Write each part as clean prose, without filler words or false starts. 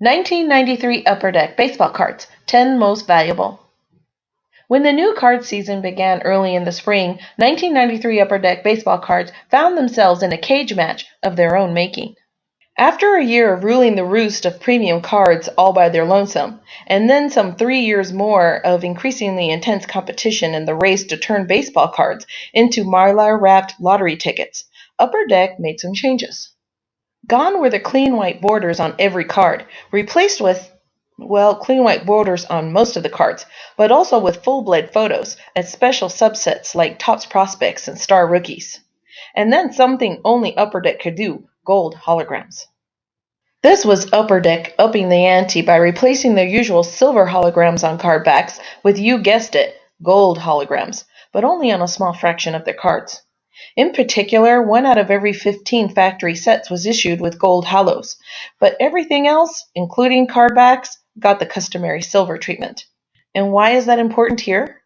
1993 Upper Deck Baseball Cards, 10 Most Valuable. When the new card season began early in the spring, 1993 Upper Deck Baseball Cards found themselves in a cage match of their own making. After a year of ruling the roost of premium cards all by their lonesome, and then some 3 years more of increasingly intense competition in the race to turn baseball cards into mylar-wrapped lottery tickets, Upper Deck made some changes. Gone were the clean white borders on every card, replaced with, clean white borders on most of the cards, but also with full-blood photos and special subsets like Topps Prospects and Star Rookies. And then something only Upper Deck could do, gold holograms. This was Upper Deck upping the ante by replacing their usual silver holograms on card backs with, you guessed it, gold holograms, but only on a small fraction of their cards. In particular, 1 out of every 15 factory sets was issued with gold halos, but everything else, including card backs, got the customary silver treatment. And why is that important here?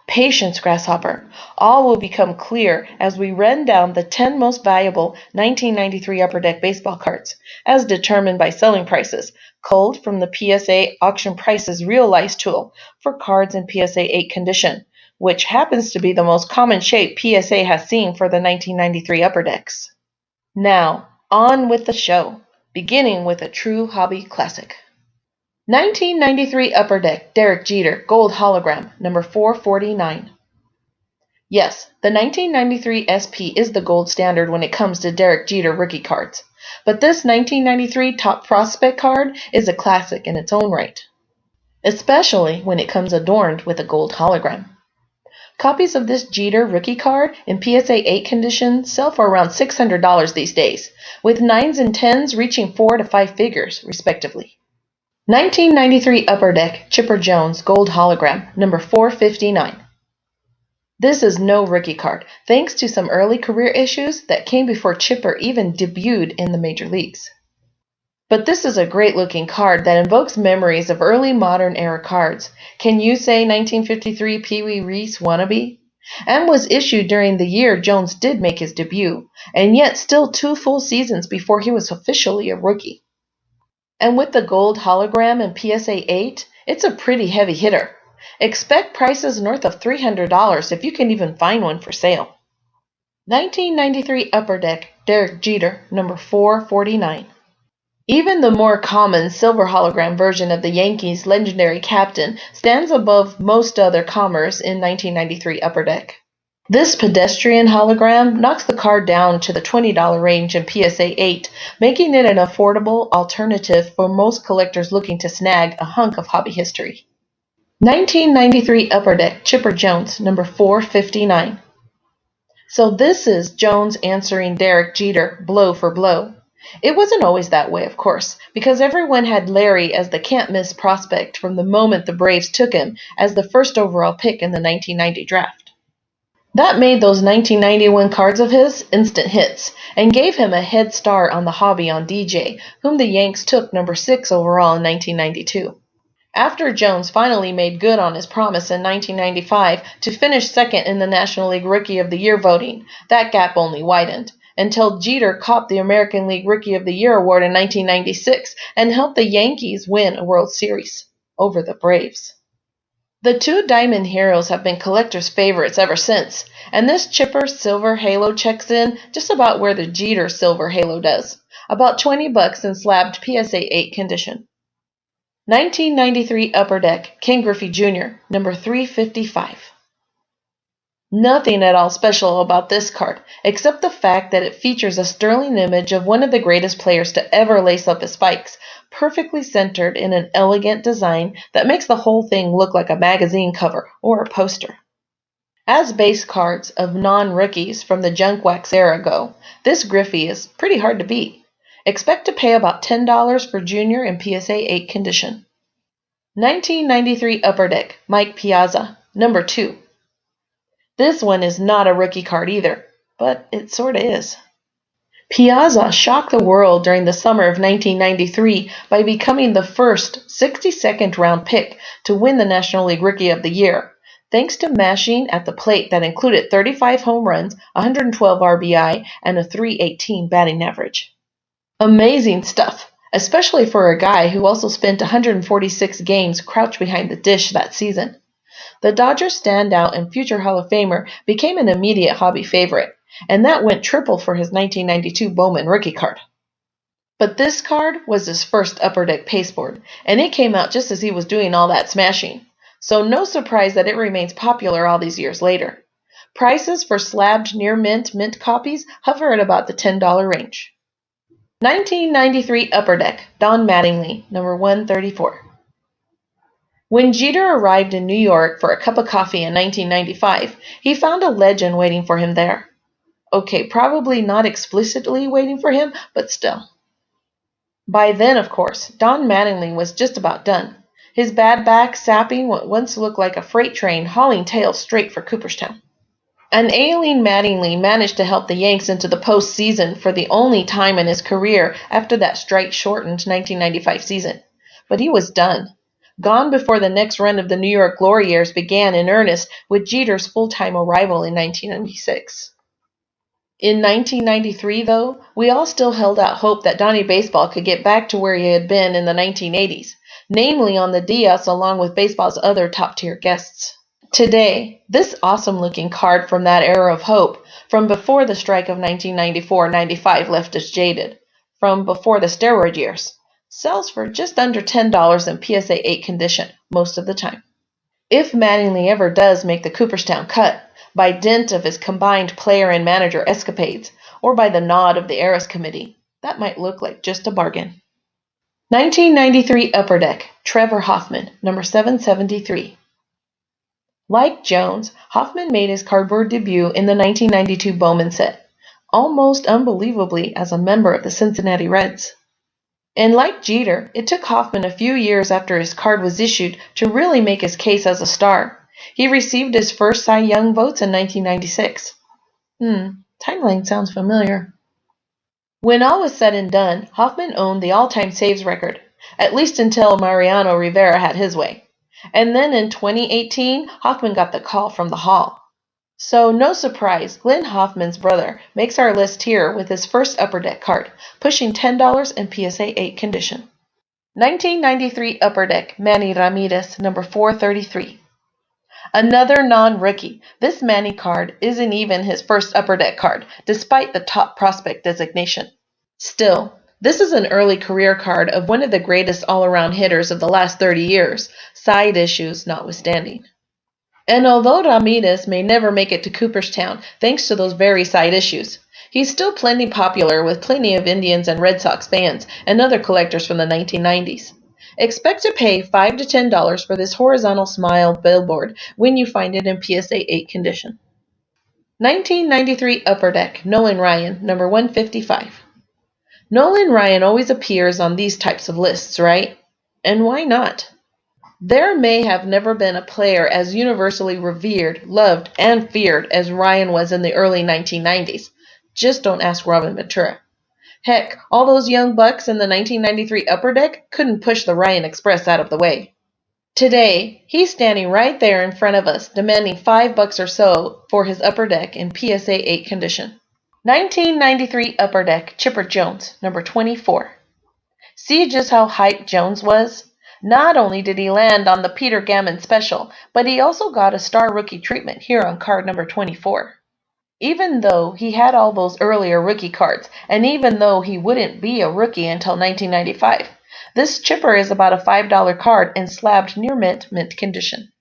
Patience, Grasshopper. All will become clear as we run down the 10 most valuable 1993 Upper Deck baseball cards, as determined by selling prices, culled from the PSA Auction Prices Realize tool for cards in PSA 8 condition, which happens to be the most common shape PSA has seen for the 1993 Upper Decks. Now, on with the show, beginning with a true hobby classic. 1993 Upper Deck Derek Jeter Gold Hologram, number 449. Yes, the 1993 SP is the gold standard when it comes to Derek Jeter rookie cards, but this 1993 Top Prospect card is a classic in its own right, especially when it comes adorned with a gold hologram. Copies of this Jeter rookie card in PSA 8 condition sell for around $600 these days, with 9s and 10s reaching 4 to 5 figures, respectively. 1993 Upper Deck Chipper Jones Gold Hologram, number 459. This is no rookie card, thanks to some early career issues that came before Chipper even debuted in the major leagues. But this is a great-looking card that invokes memories of early modern era cards. Can you say 1953 Pee Wee Reese wannabe? And was issued during the year Jones did make his debut, and yet still 2 full seasons before he was officially a rookie. And with the gold hologram in PSA 8, it's a pretty heavy hitter. Expect prices north of $300 if you can even find one for sale. 1993 Upper Deck Derek Jeter, number 449. Even the more common silver hologram version of the Yankees' legendary captain stands above most other comers in 1993 Upper Deck. This pedestrian hologram knocks the card down to the $20 range in PSA 8, making it an affordable alternative for most collectors looking to snag a hunk of hobby history. 1993 Upper Deck Chipper Jones, number 459. So this is Jones answering Derek Jeter blow for blow. It wasn't always that way, of course, because everyone had Larry as the can't-miss prospect from the moment the Braves took him as the first overall pick in the 1990 draft. That made those 1991 cards of his instant hits and gave him a head start on the hobby on DJ, whom the Yanks took number 6 overall in 1992. After Jones finally made good on his promise in 1995 to finish second in the National League Rookie of the Year voting, that gap only widened, until Jeter copped the American League Rookie of the Year award in 1996 and helped the Yankees win a World Series over the Braves. The 2 Diamond Heroes have been collectors' favorites ever since, and this Chipper Silver Halo checks in just about where the Jeter Silver Halo does, about $20 in slabbed PSA 8 condition. 1993 Upper Deck Ken Griffey Jr., number 355. Nothing at all special about this card, except the fact that it features a sterling image of one of the greatest players to ever lace up his spikes, perfectly centered in an elegant design that makes the whole thing look like a magazine cover or a poster. As base cards of non-rookies from the junk wax era go, this Griffey is pretty hard to beat. Expect to pay about $10 for Junior in PSA 8 condition. 1993 Upper Deck Mike Piazza, number 2. This one is not a rookie card either, but it sorta is. Piazza shocked the world during the summer of 1993 by becoming the first 62nd round pick to win the National League Rookie of the Year, thanks to mashing at the plate that included 35 home runs, 112 RBI, and a .318 batting average. Amazing stuff, especially for a guy who also spent 146 games crouched behind the dish that season. The Dodgers standout and future Hall of Famer became an immediate hobby favorite, and that went triple for his 1992 Bowman rookie card. But this card was his first Upper Deck pasteboard, and it came out just as he was doing all that smashing. So no surprise that it remains popular all these years later. Prices for slabbed near mint copies hover at about the $10 range. 1993 Upper Deck, Don Mattingly, number 134. When Jeter arrived in New York for a cup of coffee in 1995, he found a legend waiting for him there. Okay, probably not explicitly waiting for him, but still. By then, of course, Don Mattingly was just about done, his bad back sapping what once looked like a freight train hauling tail straight for Cooperstown. An ailing Mattingly managed to help the Yanks into the postseason for the only time in his career after that strike-shortened 1995 season. But he was done. Gone before the next run of the New York glory years began in earnest with Jeter's full-time arrival in 1996. In 1993, though, we all still held out hope that Donnie Baseball could get back to where he had been in the 1980s, namely on the dais along with baseball's other top-tier guests. Today, this awesome-looking card from that era of hope, from before the strike of 1994-95 left us jaded, from before the steroid years, sells for just under $10 in PSA 8 condition most of the time. If Mattingly ever does make the Cooperstown cut, by dint of his combined player and manager escapades, or by the nod of the Heiress Committee, that might look like just a bargain. 1993 Upper Deck, Trevor Hoffman, number 773. Like Jones, Hoffman made his cardboard debut in the 1992 Bowman set, almost unbelievably as a member of the Cincinnati Reds. And like Jeter, it took Hoffman a few years after his card was issued to really make his case as a star. He received his first Cy Young votes in 1996. Timeline sounds familiar. When all was said and done, Hoffman owned the all-time saves record, at least until Mariano Rivera had his way. And then in 2018, Hoffman got the call from the Hall. So no surprise, Glenn Hoffman's brother makes our list here with his first Upper Deck card, pushing $10 in PSA 8 condition. 1993 Upper Deck, Manny Ramirez, number 433. Another non-rookie. This Manny card isn't even his first Upper Deck card, despite the top prospect designation. Still, this is an early career card of one of the greatest all-around hitters of the last 30 years, side issues notwithstanding. And although Ramirez may never make it to Cooperstown thanks to those very side issues, he's still plenty popular with plenty of Indians and Red Sox fans and other collectors from the 1990s. Expect to pay $5 to $10 for this horizontal smile billboard when you find it in PSA 8 condition. 1993 Upper Deck, Nolan Ryan, number 155. Nolan Ryan always appears on these types of lists, right? And why not? There may have never been a player as universally revered, loved, and feared as Ryan was in the early 1990s. Just don't ask Robin Ventura. Heck, all those young bucks in the 1993 Upper Deck couldn't push the Ryan Express out of the way. Today, he's standing right there in front of us, demanding $5 or so for his Upper Deck in PSA 8 condition. 1993 Upper Deck, Chipper Jones, number 24. See just how hyped Jones was? Not only did he land on the Peter Gammon special, but he also got a star rookie treatment here on card number 24. Even though he had all those earlier rookie cards, and even though he wouldn't be a rookie until 1995, this Chipper is about a $5 card and slabbed near mint condition.